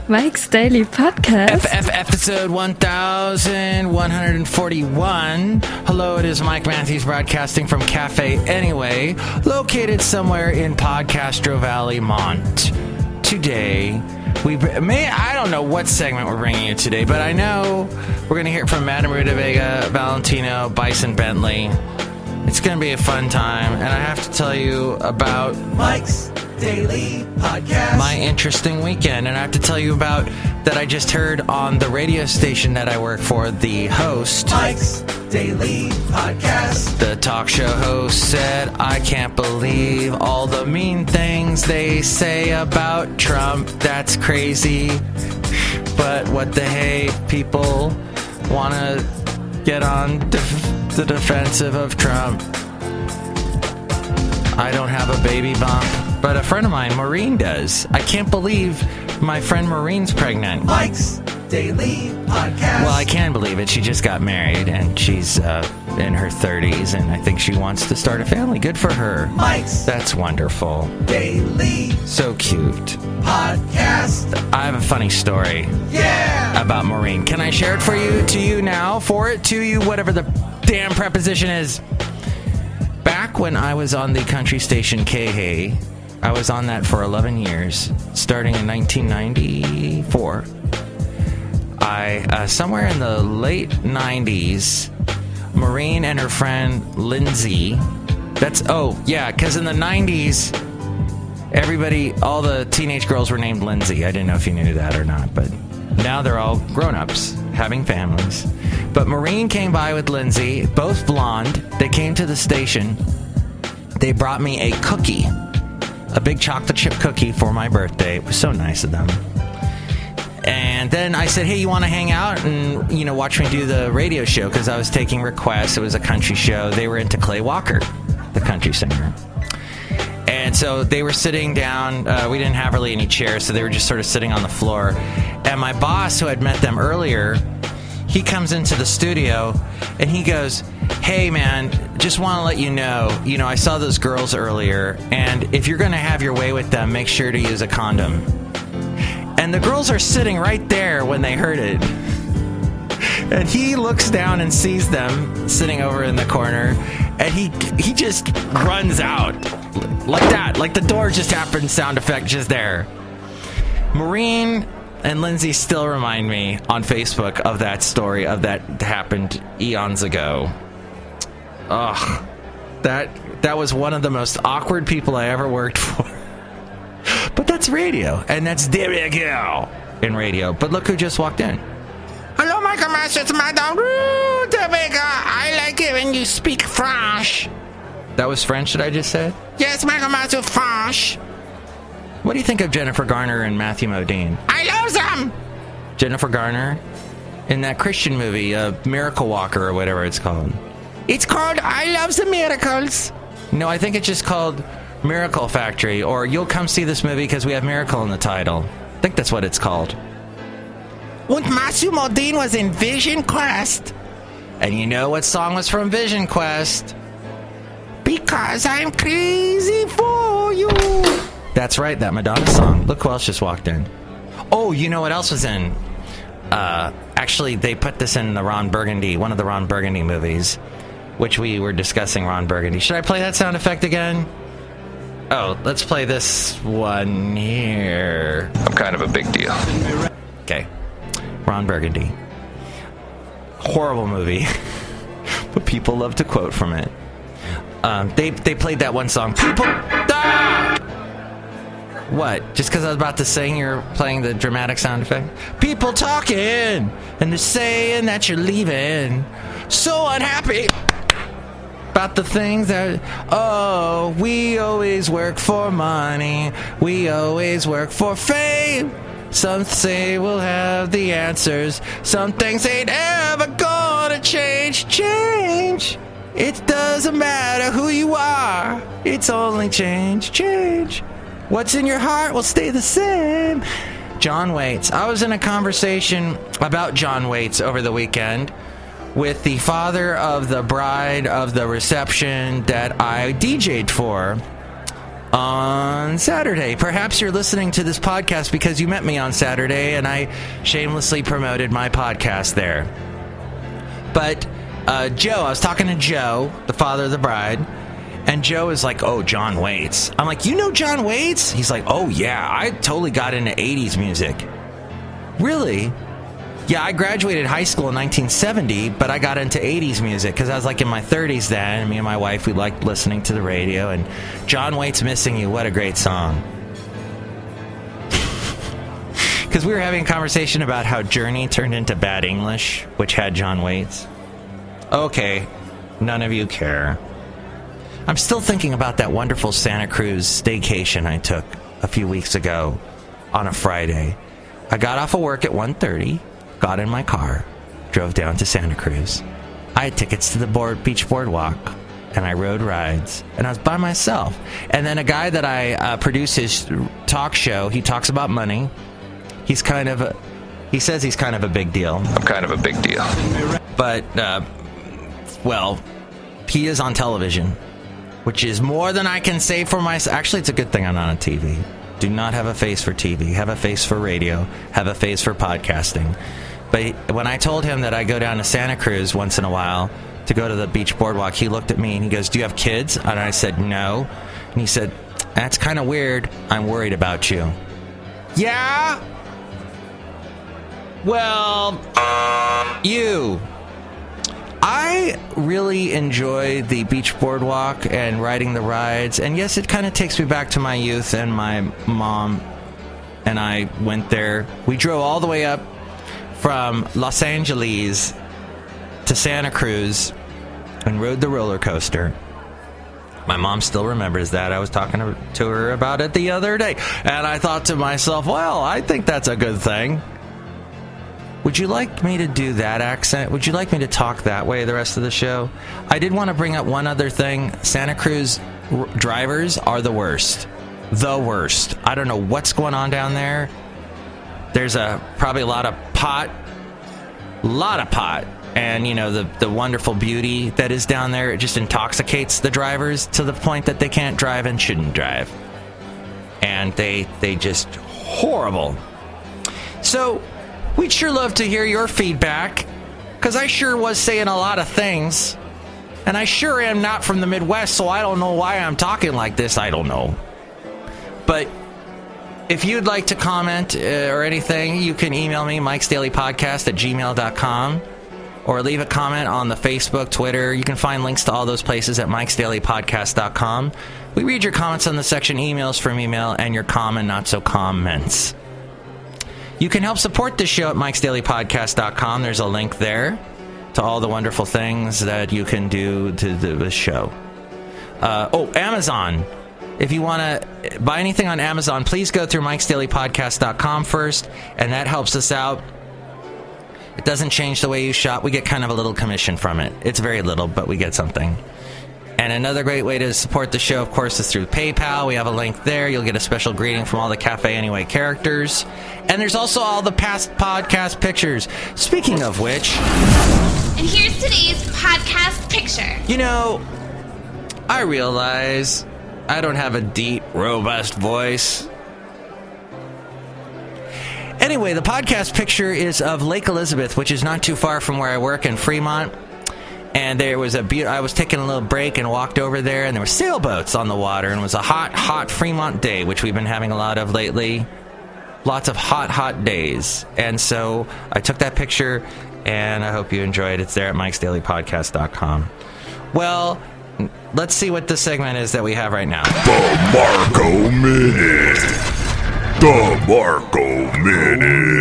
Mike's Daily Podcast. Episode 1141. Hello, it is Mike Matthews broadcasting from Cafe Anyway, located somewhere in Podcastro Valley, Mont. Today, I don't know what segment we're bringing you today, but I know we're going to hear from Madame Rootabega, Valentino, Bison Bentley. It's going to be a fun time, and I have to tell you about Mike's Daily Podcast. My interesting weekend, and I have to tell you about that I just heard on the radio station that I work for. The host, Mike's Daily Podcast, the talk show host, said, I can't believe all the mean things they say about Trump. That's crazy. But what the hey, people want to get on the defensive of Trump. I don't have a baby bump, but a friend of mine, Maureen, does. I can't believe my friend Maureen's pregnant. Mike's Daily Podcast. Well, I can believe it. She just got married, and she's in her 30s, and I think she wants to start a family. Good for her. Mike's That's wonderful. Daily So cute. Podcast. I have a funny story about Maureen. Can I share it to you now? To you, whatever the damn preposition is. Back when I was on the country station KHAY, I was on that for 11 years, starting in 1994. Somewhere in the late 90s, Maureen and her friend Lindsay, because in the 90s, all the teenage girls were named Lindsay. I didn't know if you knew that or not, but now they're all grown-ups, having families. But Maureen came by with Lindsay, both blonde. They came to the station. They brought me a cookie, a big chocolate chip cookie for my birthday. It was so nice of them. And then I said, hey, you want to hang out and, watch me do the radio show? Because I was taking requests. It was a country show. They were into Clay Walker, the country singer. And so they were sitting down. We didn't have really any chairs, so they were just sort of sitting on the floor. And my boss, who had met them earlier, he comes into the studio, and he goes, hey, man, just want to let you know, I saw those girls earlier, and if you're going to have your way with them, make sure to use a condom. And the girls are sitting right there when they heard it. And he looks down and sees them sitting over in the corner, and he just runs out like that. Like the door just happened, sound effect just there. Maureen and Lindsay still remind me on Facebook of that story that happened eons ago. Ugh. That was one of the most awkward people I ever worked for. But that's radio, and that's de rigueur in radio. But look who just walked in. Hello, Michael Master, it's Madame Rootabega. I like it when you speak French. That was French that I just said? Yes, Michael Master, French. What do you think of Jennifer Garner and Matthew Modine? I love them! Jennifer Garner in that Christian movie, Miracle Walker or whatever it's called. It's called I Love the Miracles. No, I think it's just called Miracle Factory, or You'll Come See This Movie because we have Miracle in the title. I think that's what it's called. And Matthew Modine was in Vision Quest. And you know what song was from Vision Quest? Because I'm crazy for you. That's right, that Madonna song. Look who else just walked in. Oh, you know what else was in? Actually, they put this in the Ron Burgundy, one of the Ron Burgundy movies, which we were discussing Ron Burgundy. Should I play that sound effect again? Oh, let's play this one here. I'm kind of a big deal. Okay. Ron Burgundy. Horrible movie. But people love to quote from it. They played that one song. People... Ah! What? Just because I was about to sing, you're playing the dramatic sound effect? People talking, and they're saying that you're leaving. So unhappy about the things that... Oh, we always work for money. We always work for fame. Some say we'll have the answers. Some things ain't ever gonna change. Change. It doesn't matter who you are. It's only change. Change. What's in your heart will stay the same. John Waits. I was in a conversation about John Waits over the weekend with the father of the bride of the reception that I DJ'd for on Saturday. Perhaps you're listening to this podcast because you met me on Saturday and I shamelessly promoted my podcast there. But Joe, I was talking to Joe, the father of the bride, and Joe is like, oh, John Waits. I'm like, you know John Waits? He's like, oh, yeah, I totally got into 80s music. Really? Yeah, I graduated high school in 1970, but I got into 80s music because I was like in my 30s then, and me and my wife, we liked listening to the radio, and John Waits' Missing You, what a great song. Because we were having a conversation about how Journey turned into Bad English, which had John Waits. Okay, none of you care. I'm still thinking about that wonderful Santa Cruz staycation I took a few weeks ago on a Friday. I got off of work at 1:30. Got in my car, drove down to Santa Cruz. I had tickets to the beach boardwalk, and I rode rides, and I was by myself. And then a guy that I produce his talk show, he talks about money. He says he's kind of a big deal. I'm kind of a big deal. But, well, he is on television, which is more than I can say for myself. Actually, it's a good thing I'm not on TV. Do not have a face for TV. Have a face for radio. Have a face for podcasting. But when I told him that I go down to Santa Cruz once in a while to go to the beach boardwalk, he looked at me and he goes, do you have kids? And I said, no. And he said, that's kind of weird. I'm worried about you. Yeah? Well, I really enjoy the beach boardwalk and riding the rides. And yes, it kind of takes me back to my youth, and my mom and I went there. We drove all the way up from Los Angeles to Santa Cruz and rode the roller coaster. My mom still remembers that. I was talking to her about it the other day. And I thought to myself, well, I think that's a good thing. Would you like me to do that accent? Would you like me to talk that way the rest of the show? I did want to bring up one other thing. Santa Cruz drivers are the worst. The worst. I don't know what's going on down there. There's probably a lot of pot. And, you know, the wonderful beauty that is down there, it just intoxicates the drivers to the point that they can't drive and shouldn't drive. And they just horrible. So we'd sure love to hear your feedback, because I sure was saying a lot of things, and I sure am not from the Midwest, so I don't know why I'm talking like this. I don't know. But if you'd like to comment or anything, you can email me, mikesdailypodcast@gmail.com, or leave a comment on the Facebook, Twitter. You can find links to all those places at mikesdailypodcast.com. We read your comments on the section emails from email and your common, not so comments. You can help support this show at mikesdailypodcast.com. There's a link there to all the wonderful things that you can do to the show. Amazon. If you want to buy anything on Amazon, please go through mikesdailypodcast.com first, and that helps us out. It doesn't change the way you shop. We get kind of a little commission from it. It's very little, but we get something. And another great way to support the show, of course, is through PayPal. We have a link there. You'll get a special greeting from all the Cafe Anyway characters. And there's also all the past podcast pictures. Speaking of which... And here's today's podcast picture. You know, I realize I don't have a deep, robust voice. Anyway, the podcast picture is of Lake Elizabeth, which is not too far from where I work in Fremont. And there was I was taking a little break and walked over there, and there were sailboats on the water, and it was a hot, hot Fremont day, which we've been having a lot of lately. Lots of hot, hot days. And so I took that picture, and I hope you enjoyed it. It's there at mikesdailypodcast.com. Well, let's see what the segment is that we have right now. The Marko Minute. The Marko Minute.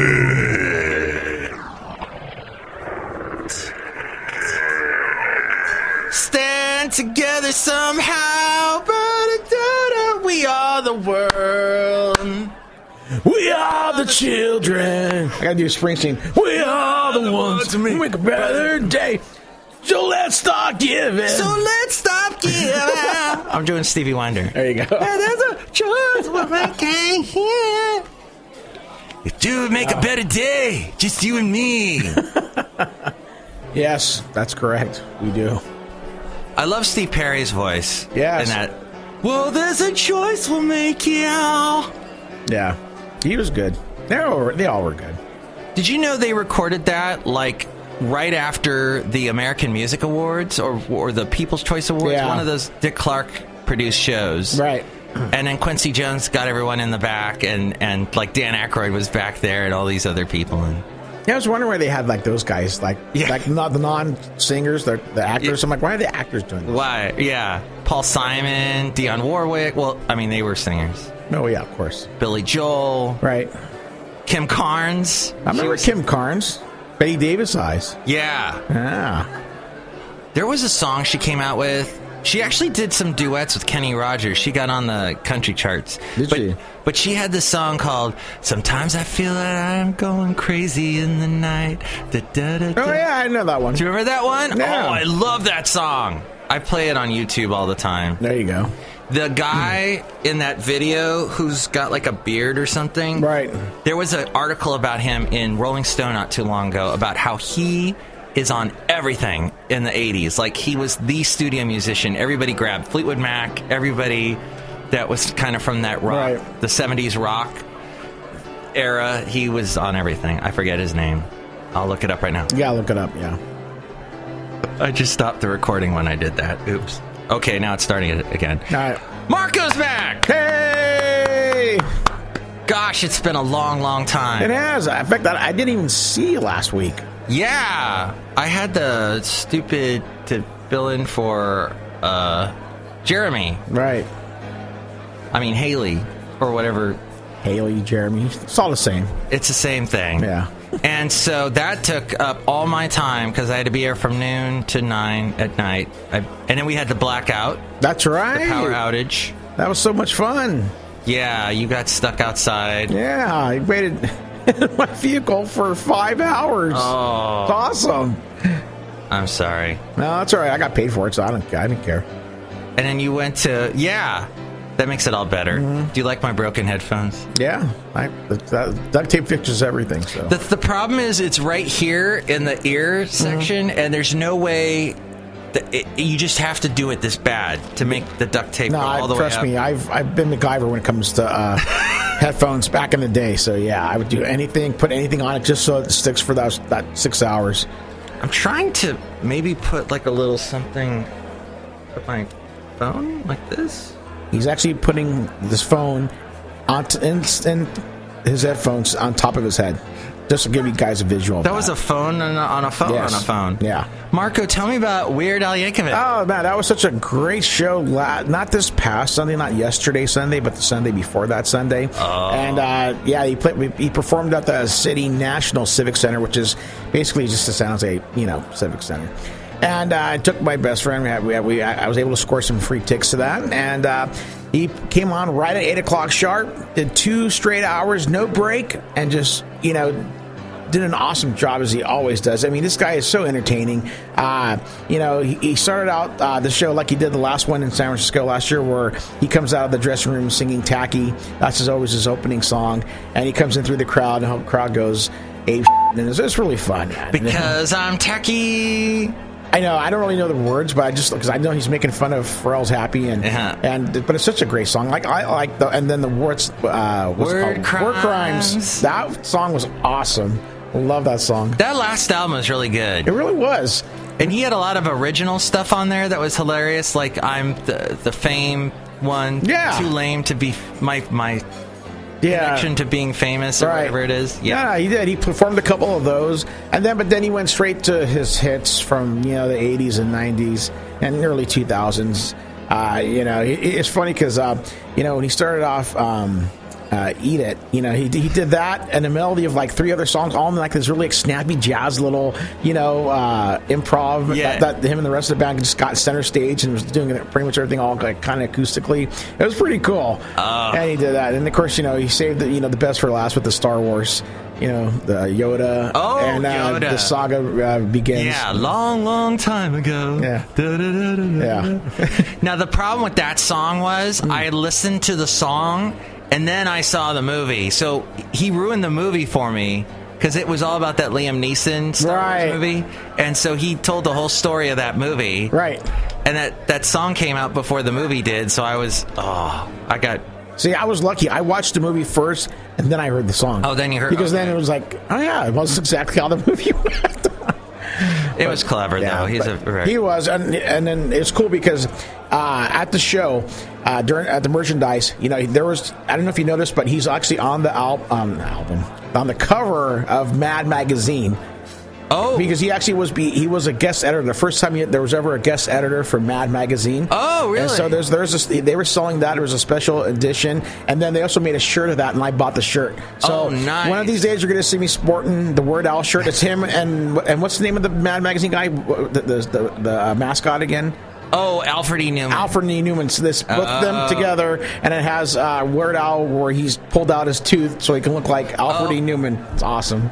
Stand together somehow, we are the world. We are the children. I gotta do Springsteen. We are the ones to make a better day. So let's start giving. I'm doing Stevie Wonder. There you go. There's a choice what I can't hear. Dude, make a better day. Just you and me. Yes, that's correct. We do. I love Steve Perry's voice. Yes. And that Well, there's a choice we'll make, yeah. Yeah, he was good. They all were good. Did you know they recorded that like right after the American Music Awards or the People's Choice Awards? Yeah. One of those Dick Clark produced shows. Right. And then Quincy Jones got everyone in the back, and like Dan Aykroyd was back there, and all these other people. And Yeah, I was wondering why they had like those guys, like not the non-singers, the actors. I'm like, why are the actors doing this? why? Yeah, Paul Simon, Dionne Warwick. Well, I mean, they were singers. Oh yeah, of course. Billy Joel, Right. Kim Carnes. I remember Kim Carnes, Betty Davis eyes. Yeah, Ah, there was a song she came out with. She actually did some duets with Kenny Rogers. She got on the country charts. Did she? But she had this song called "Sometimes I Feel That I'm Going Crazy in the Night." oh yeah, I know that one. Do you remember that one? Yeah. Oh, I love that song. I play it on YouTube all the time. There you go. The guy in that video who's got like a beard or something. Right. There was an article about him in Rolling Stone not too long ago about how he is on everything in the 80s. Like, he was the studio musician. Everybody grabbed Fleetwood Mac. Everybody that was kind of from that rock, Right. the 70s rock era. He was on everything. I forget his name. I'll look it up right now. You gotta look it up. Yeah. I just stopped the recording when I did that. Oops. Okay, now it's starting it again. All right. Marco's back! Hey! Gosh, it's been a long, long time. It has. In fact, I didn't even see you last week. Yeah, I had the stupid to fill in for Jeremy. Right. I mean Haley or whatever. Haley, Jeremy. It's all the same. It's the same thing. Yeah. And so that took up all my time because I had to be here from noon to 9 at night. And then we had the blackout, That's right. the power outage. That was so much fun. Yeah, you got stuck outside. Yeah, I waited in my vehicle for 5 hours. Oh. It's awesome. I'm sorry. No, that's all right. I got paid for it, so I didn't care. And then you went to, yeah, that makes it all better. Mm-hmm. Do you like my broken headphones? Yeah, duct tape fixes everything. So The problem is it's right here in the ear section, and there's no way that you just have to do it this bad to make the duct tape go all the way up. trust me, I've been MacGyver when it comes to headphones back in the day. So yeah, I would do anything, put anything on it just so it sticks for that 6 hours. I'm trying to maybe put like a little something with my phone like this. He's actually putting this phone and his headphones on top of his head, just to give you guys a visual. That was a phone on a phone Yes. on a phone. Yeah. Marco, tell me about Weird Al Yankovic. Oh man, that was such a great show. Not this past Sunday, not yesterday Sunday, but the Sunday before that Sunday. Oh. And yeah, he performed at the City National Civic Center, which is basically just a San Jose, Civic Center. And I took my best friend. I was able to score some free tickets to that, and he came on right at 8 o'clock sharp. Did 2 straight hours, no break, and just did an awesome job as he always does. I mean, this guy is so entertaining. He started out the show like he did the last one in San Francisco last year, where he comes out of the dressing room singing "Tacky." That's always his opening song, and he comes in through the crowd, and the crowd goes ape, and it's really fun, man. Because I'm tacky. I know. I don't really know the words, but because I know he's making fun of Pharrell's "Happy" but it's such a great song. Like I like and then the words. What's it called? Word Crimes. That song was awesome. Love that song. That last album was really good. It really was. And he had a lot of original stuff on there that was hilarious. Like I'm the Fame one. Yeah. Too lame to be my connection to being famous or whatever it is. Yeah, he did. He performed a couple of those, but then he went straight to his hits from the 80s and 90s and early 2000s. It's funny because when he started off. Eat It. He did that and a melody of like 3 other songs, all in like this really snappy jazz little, improv that him and the rest of the band just got center stage and was doing pretty much everything all like kind of acoustically. It was pretty cool. And he did that. And of course, he saved the best for last with the Star Wars. The Yoda. Oh, and Yoda. The saga begins. Yeah, long time ago. Yeah. Yeah. Now, the problem with that song was I listened to the song and then I saw the movie. So he ruined the movie for me because it was all about that Liam Neeson Star Wars movie. And so he told the whole story of that movie. Right. And that song came out before the movie did, so I was, See, I was lucky. I watched the movie first, and then I heard the song. Oh, then you heard... Because okay. then it was like, oh yeah, it was exactly how the movie went. It was clever, though. He was, and then it's cool because at the show, at the merchandise, there was, I don't know if you noticed, but he's actually on the album, on the cover of Mad Magazine. Oh, because he actually he was a guest editor. The first time there was ever a guest editor for Mad Magazine. Oh, really? And so there's they were selling that. It was a special edition, and then they also made a shirt of that, and I bought the shirt. So nice. One of these days you're going to see me sporting the Word Al shirt. It's him and what's the name of the Mad Magazine guy? The mascot again? Oh, Alfred E. Newman. Alfred E. Newman. So this put them together, and it has Word Al where he's pulled out his tooth so he can look like Alfred E. Newman. It's awesome.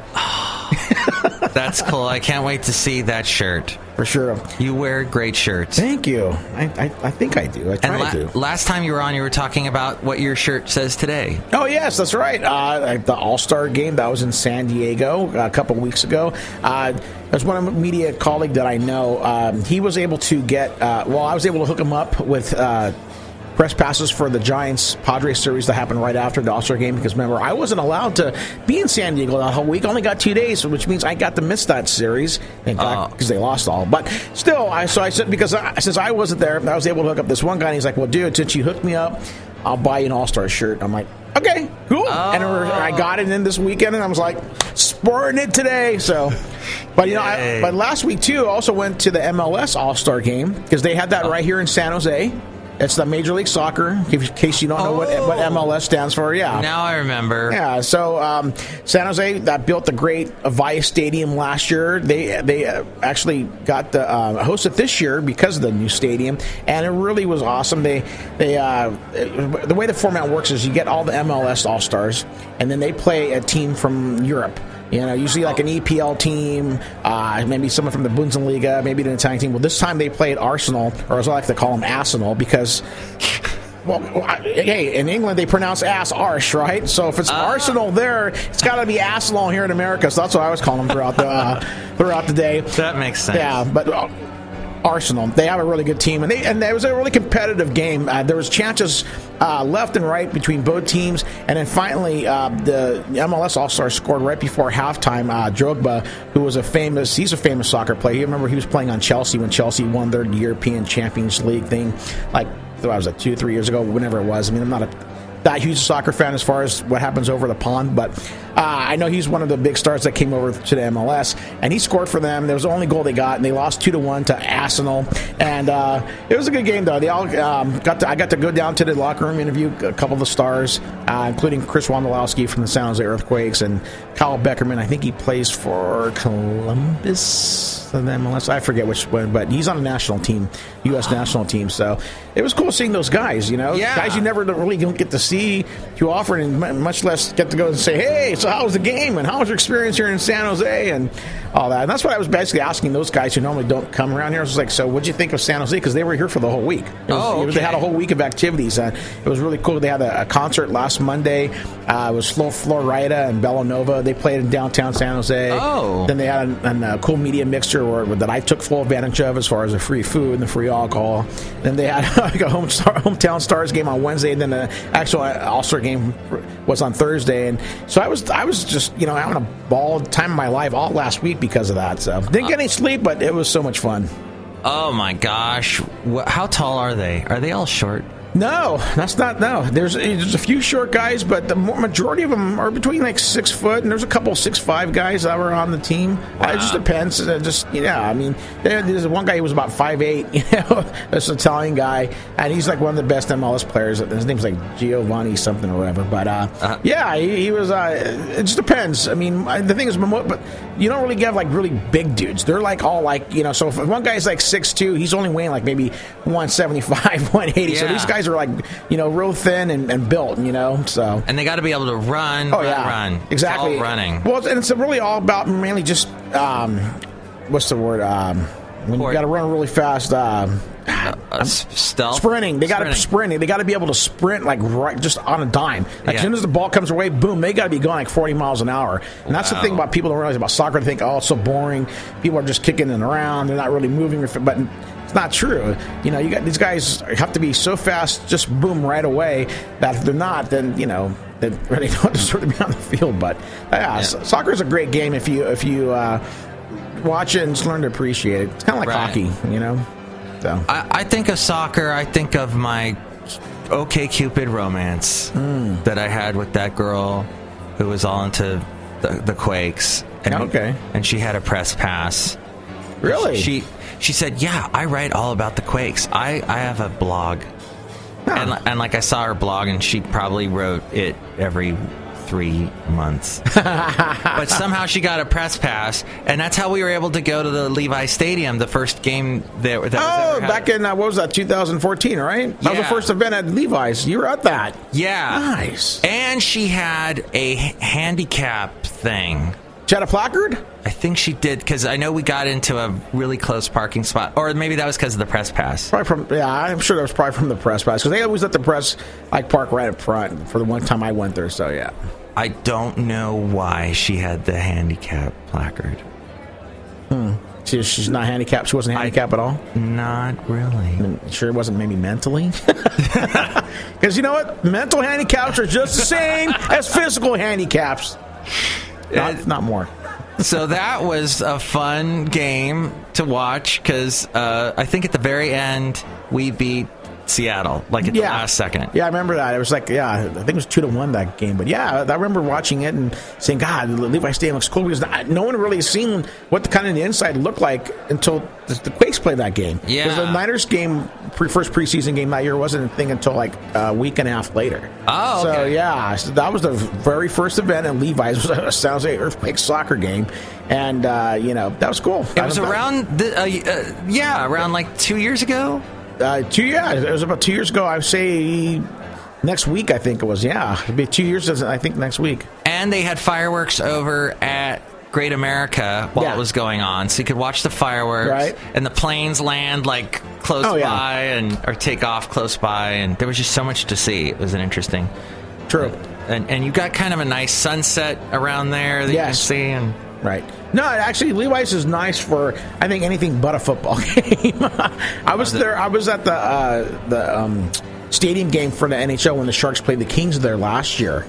That's cool. I can't wait to see that shirt. For sure. You wear great shirts. Thank you. I think I do. I try to. Last time you were on, you were talking about what your shirt says today. Oh, yes, that's right. The All-Star game that was in San Diego a couple weeks ago. There's one media colleague that I know. He was able to get, I was able to hook him up with press passes for the Giants-Padres series that happened right after the All-Star game, because remember, I wasn't allowed to be in San Diego that whole week. I only got 2 days, which means I got to miss that series, in fact, because they lost all. But still, I said, because since I wasn't there, I was able to hook up this one guy, and he's like, well, dude, since you hooked me up, I'll buy you an All-Star shirt. I'm like, okay, cool. And I got it in this weekend, and I was like, sporting it today. So, but but last week too, I also went to the MLS All-Star game because they had that right here in San Jose. It's the Major League Soccer, in case you don't know what MLS stands for. Yeah. Now I remember. Yeah, so San Jose, that built the great Avaya Stadium last year. They actually got the hosted this year because of the new stadium, and it really was awesome. The way the format works is you get all the MLS All-Stars, and then they play a team from Europe. Usually like an EPL team, maybe someone from the Bundesliga, maybe an Italian team. Well, this time they played Arsenal, or as I like to call them, Arsenal, because, hey, in England they pronounce ass arse, right? So if it's Arsenal there, it's got to be Arsenal here in America. So that's what I was calling them throughout the day. That makes sense. Yeah, but Arsenal, they have a really good team, and it was a really competitive game. There was chances left and right between both teams, and then finally the MLS All-Star scored right before halftime. Drogba, who was he's a famous soccer player. You remember he was playing on Chelsea when Chelsea won their European Champions League thing, like I was 2 or 3 years ago, whenever it was. I mean, I'm not that huge soccer fan as far as what happens over the pond, but I know he's one of the big stars that came over to the MLS, and he scored for them. There was the only goal they got, and they lost 2-1 to Arsenal. And it was a good game, though. They all I got to go down to the locker room, interview a couple of the stars, including Chris Wondolowski from the San Jose Earthquakes, and Kyle Beckerman. I think he plays for Columbus, the MLS. I forget which one, but he's on the national team, U.S. national team. So it was cool seeing those guys. Guys you never really don't get to see too often, and much less get to go and say, hey, so how was the game, and how was your experience here in San Jose, and all that. And that's what I was basically asking those guys who normally don't come around here. I was like, so what'd you think of San Jose? Because they were here for the whole week. They had a whole week of activities. It was really cool. They had a concert last Monday. It was Florida and Bellanova. They played in downtown San Jose. Then they had a cool media mixture that I took full advantage of as far as the free food and the free alcohol. Then they had like a hometown Stars game on Wednesday, and then the actual All-Star game was on Thursday. And so I was just having a ball time of my life all last week because of that. So didn't get any sleep, but it was so much fun. Oh my gosh. How tall are they? Are they all short? No, that's not. No, there's a few short guys, but the majority of them are between like 6 foot, and there's a couple 6'5" guys that were on the team. It just depends. I mean, there's one guy who was about 5'8", this Italian guy, and he's like one of the best MLS players. His name's like Giovanni something or whatever. But he was. It just depends. I mean, the thing is, but you don't really get like really big dudes. They're like all like So if one guy's like 6'2", he's only weighing like maybe 175, 180. Yeah. So these guys are like real thin and built, so. And they got to be able to run. Run exactly. It's all running. Well, and it's really all about mainly just what's the word when you got to run really fast. Stealth? Sprinting. They got to sprinting. They got to be able to sprint like right just on a dime. Like as soon as the ball comes away, boom, they got to be going like 40 miles an hour. And that's the thing about people don't realize about soccer. They think, it's so boring. People are just kicking it around. They're not really moving. But It's not true. You know, you got these guys have to be so fast, just boom right away. That if they're not, then they really don't deserve to be on the field. But soccer is a great game if you watch it and just learn to appreciate it. It's kind of like hockey, you know. So I think of soccer. I think of my OkCupid romance that I had with that girl who was all into the Quakes. And she had a press pass. Really? She said, "Yeah, I write all about the Quakes. I have a blog." And like I saw her blog, and she probably wrote it every 3 months. But somehow she got a press pass, and that's how we were able to go to the Levi Stadium, the first game that was ever had. Back in, what was that, 2014, right? That was the first event at Levi's. You were at that. Yeah. Nice. And she had a handicap thing. She had a placard? I think she did, because I know we got into a really close parking spot. Or maybe that was because of the press pass. I'm sure that was probably from the press pass, because they always let the press park right up front for the one time I went there, so yeah. I don't know why she had the handicap placard. She's not handicapped? She wasn't handicapped at all? Not really. I mean, sure it wasn't maybe mentally? Because you know what? Mental handicaps are just the same as physical handicaps. Not more. So that was a fun game to watch because I think at the very end we beat Seattle, like at the last second. Yeah, I remember that. It was like, I think it was 2-1 that game. But yeah, I remember watching it and saying, God, Levi Stadium looks cool, because no one really seen what the inside looked like until the Quakes played that game. Yeah. Because the Niners game, first preseason game that year, wasn't a thing until like a week and a half later. Oh, okay. So yeah, that was the very first event in Levi's. It was a San Jose Earthquake soccer game. And, that was cool. It was around, around like 2 years ago? It was about 2 years ago. I would say next week, I think it was. Yeah, it'll be 2 years, I think, next week. And they had fireworks over at Great America while it was going on, so you could watch the fireworks. Right. And the planes land like close by or take off close by, and there was just so much to see. It was an interesting. True. And you got kind of a nice sunset around there that you can see. And right. No, actually, Levi's is nice for, I think, anything but a football game. I was there. I was at the stadium game for the NHL when the Sharks played the Kings there last year,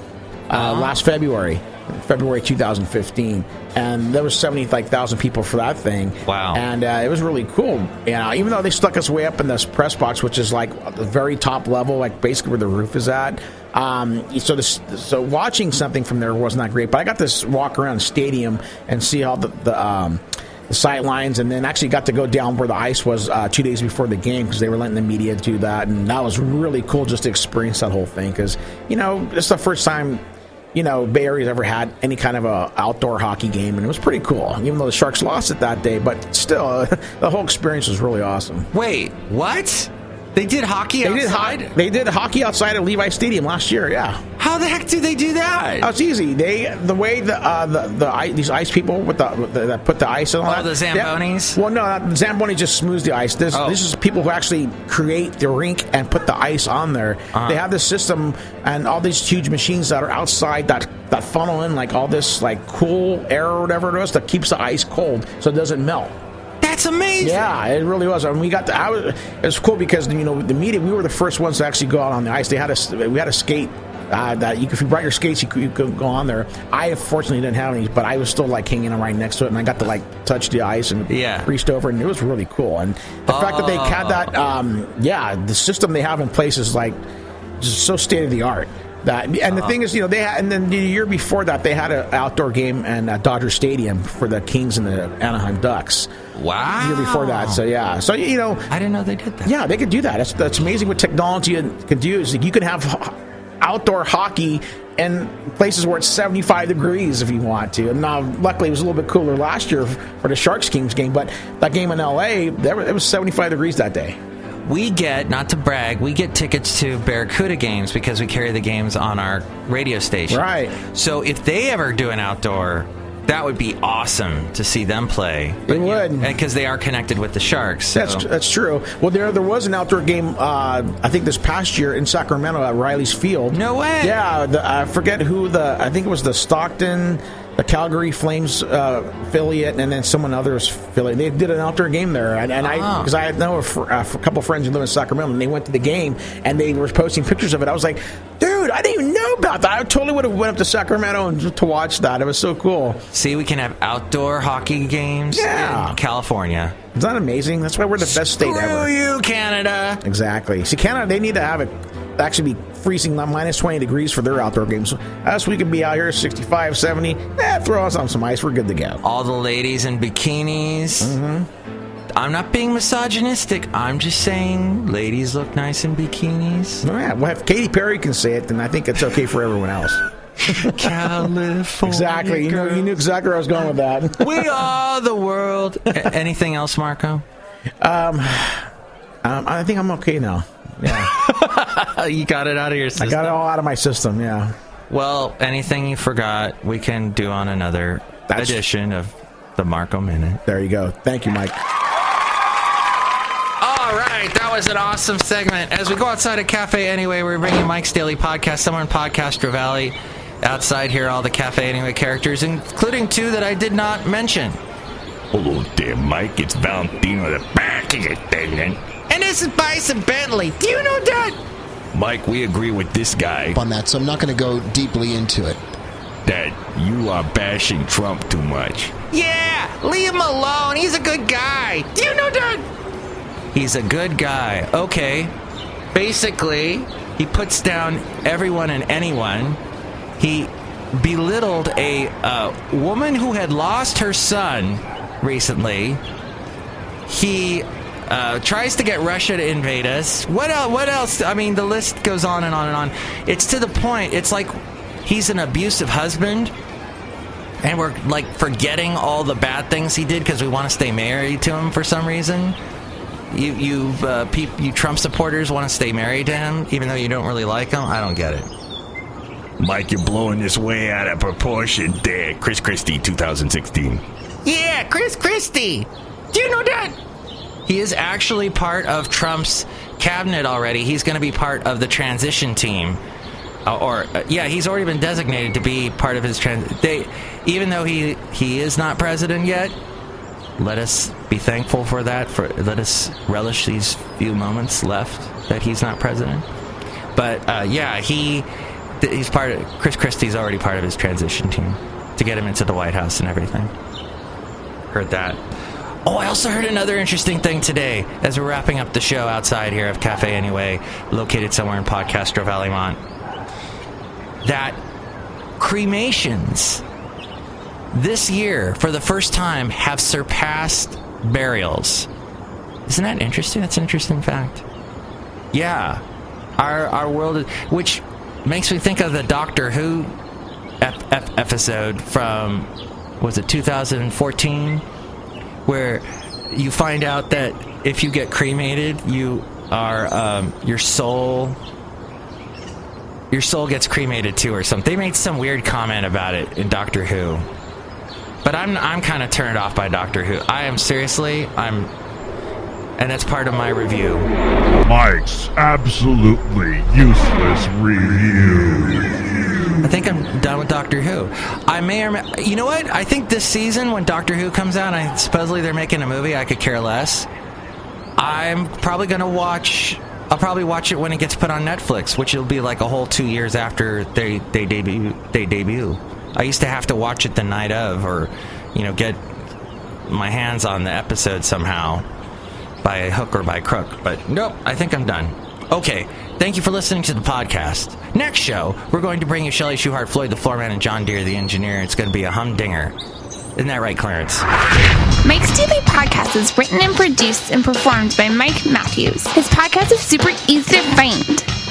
last February 2015, and there was 70,000 people for that thing. Wow! And it was really cool. Even though they stuck us way up in this press box, which is like the very top level, like basically where the roof is at. So watching something from there was not great, but I got to walk around the stadium and see all the sight lines, and then actually got to go down where the ice was 2 days before the game, because they were letting the media do that, and that was really cool just to experience that whole thing, because it's the first time Bay Area's ever had any kind of a outdoor hockey game, and it was pretty cool, even though the Sharks lost it that day, but still the whole experience was really awesome. Wait, what? They did hockey outside? They did hockey outside at Levi Stadium last year, yeah. How the heck do they do that? Oh, it's easy. The way these ice people that put the ice on. Oh, the Zambonis? Well, no, the Zamboni just smooths the ice. This is people who actually create the rink and put the ice on there. They have this system and all these huge machines that are outside that funnel in like all this like cool air or whatever it is that keeps the ice cold so it doesn't melt. That's amazing. Yeah, it really was. And it was cool because the media, we were the first ones to actually go out on the ice. We had a skate that if you brought your skates, you could go on there. I fortunately didn't have any, but I was still like hanging right next to it, and I got to like touch the ice and reached over, and it was really cool. And the fact that they had that, the system they have in place is like just so state of the art. The thing is, they had, and then the year before that, they had an outdoor game at Dodger Stadium for the Kings and the Anaheim Ducks. Wow! The year before that, so I didn't know they did that. Yeah, they could do that. That's amazing what technology can do. Is you can have outdoor hockey in places where it's 75 degrees if you want to. And now, luckily, it was a little bit cooler last year for the Sharks Kings game, but that game in LA, it was 75 degrees that day. We get, not to brag, we get tickets to Barracuda games because we carry the games on our radio station. Right. So if they ever do an outdoor, that would be awesome to see them play. It would. Because they are connected with the Sharks. So. That's true. Well, there was an outdoor game, I think this past year in Sacramento at Riley's Field. No way. Yeah, I forget who I think it was the Stockton the Calgary Flames affiliate, and then someone other's affiliate. They did an outdoor game there, and because I know a couple of friends who live in Sacramento, and they went to the game, and they were posting pictures of it. I was like, dude, I didn't even know about that. I totally would have went up to Sacramento to watch that. It was so cool. See, we can have outdoor hockey games in California. Isn't that amazing? That's why we're the best state ever. Screw you, Canada. Exactly. See, Canada, they need to have it actually be freezing minus 20 degrees for their outdoor games. Us, we could be out here 65, 70. Throw us on some ice. We're good to go. All the ladies in bikinis. Mm-hmm. I'm not being misogynistic. I'm just saying ladies look nice in bikinis. Oh, yeah. Well, if Katy Perry can say it, then I think it's okay for everyone else. California. Exactly. You knew exactly where I was going with that. We are the world. Anything else, Marco? I think I'm okay now. Yeah. You got it out of your system. I got it all out of my system, yeah. Well, anything you forgot, we can do on another edition of the Marco Minute. There you go. Thank you, Mike. All right, that was an awesome segment. As we go outside of Cafe Anyway, we're bringing Mike's Daily Podcast, somewhere in Podcastro Valley. Outside here, all the Cafe Anyway characters, including two that I did not mention. Hello there, Mike. It's Valentino, the back attendant. And this is Bison Bentley. Do you know that? Mike, we agree with this guy on that, so I'm not going to go deeply into it. that you are bashing Trump too much. Yeah, leave him alone. He's a good guy. Do you know that? He's a good guy. Okay. Basically, he puts down everyone and anyone. He belittled a woman who had lost her son recently. He tries to get Russia to invade us. What else? I mean, the list goes on and on and on. It's to the point. It's like he's an abusive husband, and we're like forgetting all the bad things he did because we want to stay married to him for some reason. You Trump supporters want to stay married to him even though you don't really like him. I don't get it. Mike, you're blowing this way out of proportion there. Chris Christie, 2016. Yeah, Chris Christie. Do you know that? He is actually part of Trump's cabinet already. He's going to be part of the transition team. He's already been designated to be part of his even though he is not president yet. Let us be thankful for that. Let us relish these few moments left that he's not president. But he's part of Chris Christie's already part of his transition team to get him into the White House and everything. Heard that. Oh, I also heard another interesting thing today as we're wrapping up the show outside here of Cafe Anyway, located somewhere in Podcastro Valley, Mont, that cremations this year, for the first time, have surpassed burials. Isn't that interesting? That's an interesting fact. Yeah. Our world, which makes me think of the Doctor Who episode from, was it 2014? Where you find out that if you get cremated, you are, your soul gets cremated too or something. They made some weird comment about it in Doctor Who. But I'm kind of turned off by Doctor Who. And that's part of my review. Mike's absolutely useless review. I think I'm done with Doctor Who. I may or may... You know what? I think this season, when Doctor Who comes out, supposedly they're making a movie, I could care less. I'm probably going to watch... I'll probably watch it when it gets put on Netflix, which will be like a whole 2 years after they debut. I used to have to watch it the night of, or, get my hands on the episode somehow by hook or by crook. But nope, I think I'm done. Okay, thank you for listening to the podcast. Next show, we're going to bring you Chely Shoehart, Floyd the Floorman, and John Deere the engineer. It's going to be a humdinger. Isn't that right, Clarence? Mike's Daily Podcast is written and produced and performed by Mike Matthews. His podcast is super easy to find.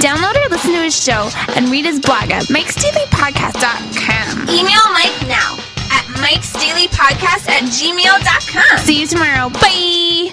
Download or listen to his show and read his blog at MIKEs-DAILY-PODCAST.com. Email Mike now at MIKES-DAILY-PODCAST@gmail.com. See you tomorrow. Bye!